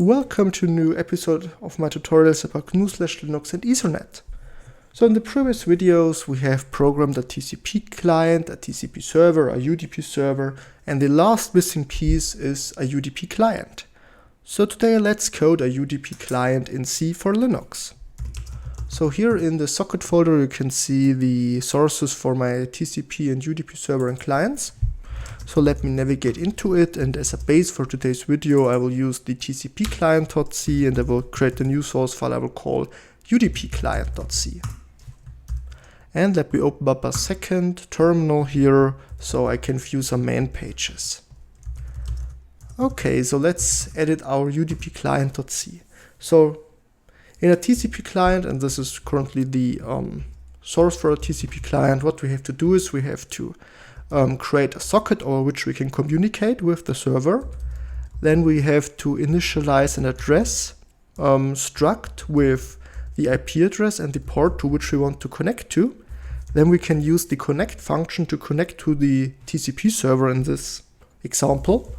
Welcome to a new episode of my tutorials about GNU/Linux and Ethernet. So in the previous videos we have programmed a TCP client, a TCP server, a UDP server, and the last missing piece is a UDP client. So today let's code a UDP client in C for Linux. So here in the socket folder you can see the sources for my TCP and UDP server and clients. So let me navigate into it, and as a base for today's video I will use the TCP client.c and I will create a new source file I will call UDP client.c. And let me open up a second terminal here so I can view some man pages. Okay, so let's edit our UDP client.c. So in a TCP client, and this is currently the source for a TCP client, what we have to do is we have to create a socket over which we can communicate with the server. Then we have to initialize an address struct with the IP address and the port to which we want to connect to. Then we can use the connect function to connect to the TCP server in this example.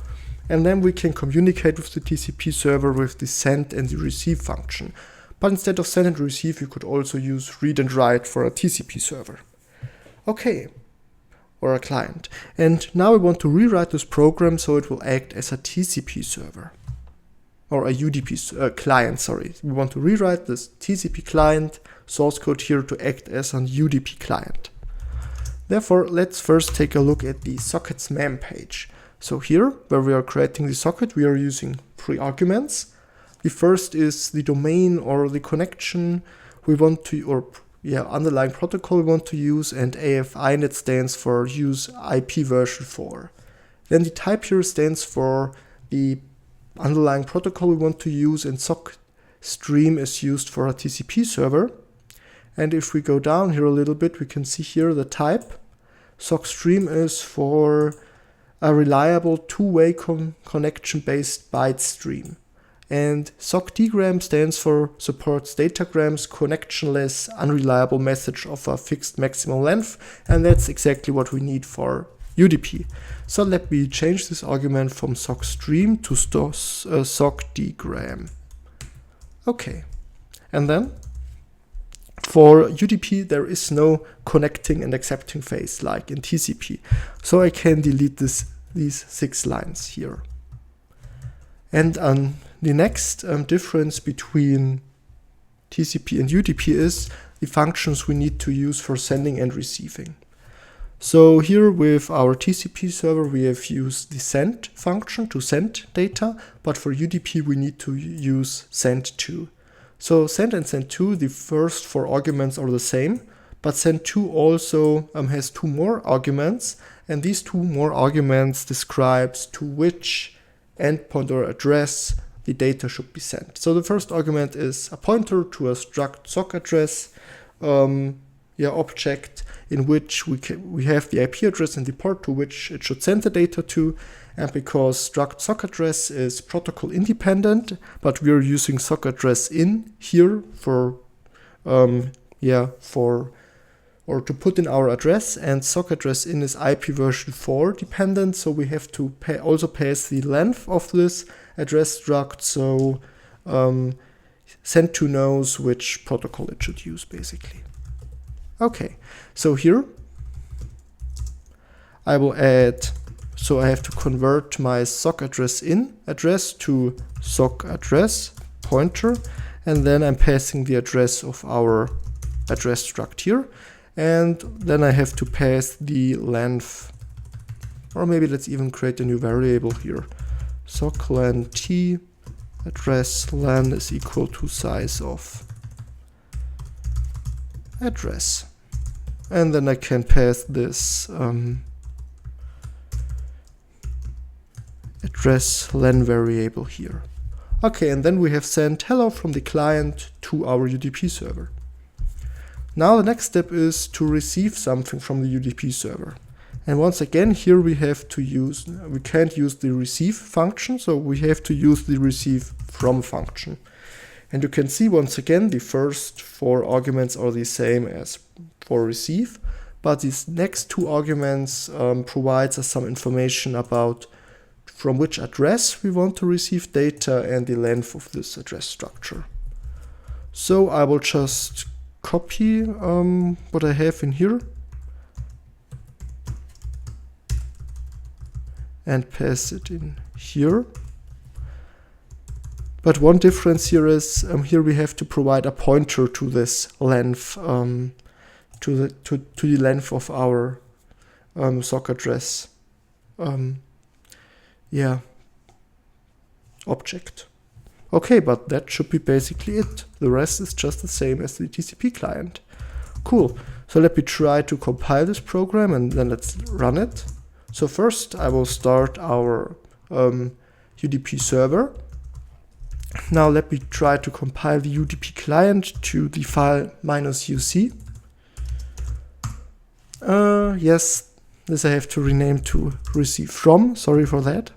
And then we can communicate with the TCP server with the send and the receive function. But instead of send and receive, you could also use read and write for a TCP server. Okay. Or a client. And now we want to rewrite this program so it will act as a TCP server. Or a UDP client, sorry. We want to rewrite this TCP client source code here to act as an UDP client. Therefore, let's first take a look at the socket's man page. So here, where we are creating the socket, we are using 3 arguments. The first is the domain or the connection we want to, underlying protocol we want to use, and AFI that stands for use IP version 4. Then the type here stands for the underlying protocol we want to use, and sock stream is used for a TCP server. And if we go down here a little bit, we can see here the type. Sock stream is for a reliable two-way connection-based byte stream. And sockdgram stands for supports datagrams, connectionless, unreliable message of a fixed maximum length, and that's exactly what we need for UDP. So let me change this argument from sockstream to sockdgram. Okay, and then for UDP there is no connecting and accepting phase like in TCP, so I can delete these 6 lines here. And the next difference between TCP and UDP is the functions we need to use for sending and receiving. So here with our TCP server we have used the send function to send data, but for UDP we need to use send-to. So send and send-to, the first 4 arguments are the same, but send-to also has 2 more arguments, and these 2 more arguments describes to which endpoint or address the data should be sent. So the first argument is a pointer to a struct sock address object in which we have the IP address and the port to which it should send the data to. And because struct sock address is protocol independent, but we are using sock address in here to put in our address, and sock address in is IP version 4 dependent, so we have to also pass the length of this address struct, so send-to knows which protocol it should use basically. Okay, so here I will add, so I have to convert my sock address in address to sock address pointer, and then I'm passing the address of our address struct here. And then I have to pass the length, or maybe let's even create a new variable here. Socklen t address len is equal to size of address. And then I can pass this address len variable here. Okay, and then we have sent hello from the client to our UDP server. Now the next step is to receive something from the UDP server. And once again here we can't use the receive function, so we have to use the receive from function. And you can see once again the first 4 arguments are the same as for receive, but these next 2 arguments provides us some information about from which address we want to receive data and the length of this address structure. So I will just copy what I have in here and pass it in here. But one difference here is here we have to provide a pointer to this length, to the length of our sock address object. Okay, but that should be basically it. The rest is just the same as the TCP client. Cool. So let me try to compile this program and then let's run it. So first I will start our UDP server. Now let me try to compile the UDP client to the file -uc. Yes, this I have to rename to receive from. Sorry for that.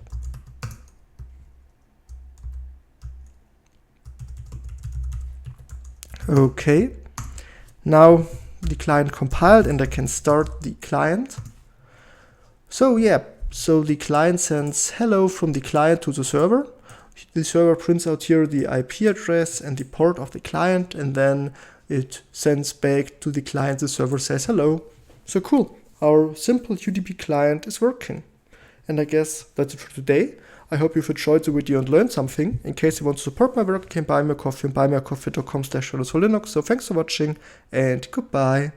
Okay, now the client compiled and I can start the client. So yeah, so the client sends hello from the client to the server. The server prints out here the IP address and the port of the client, and then it sends back to the client. The server says hello. So cool, our simple UDP client is working. And I guess that's it for today. I hope you've enjoyed the video and learned something. In case you want to support my work, you can buy me a coffee on buymeacoffee.com/linux. So thanks for watching and goodbye.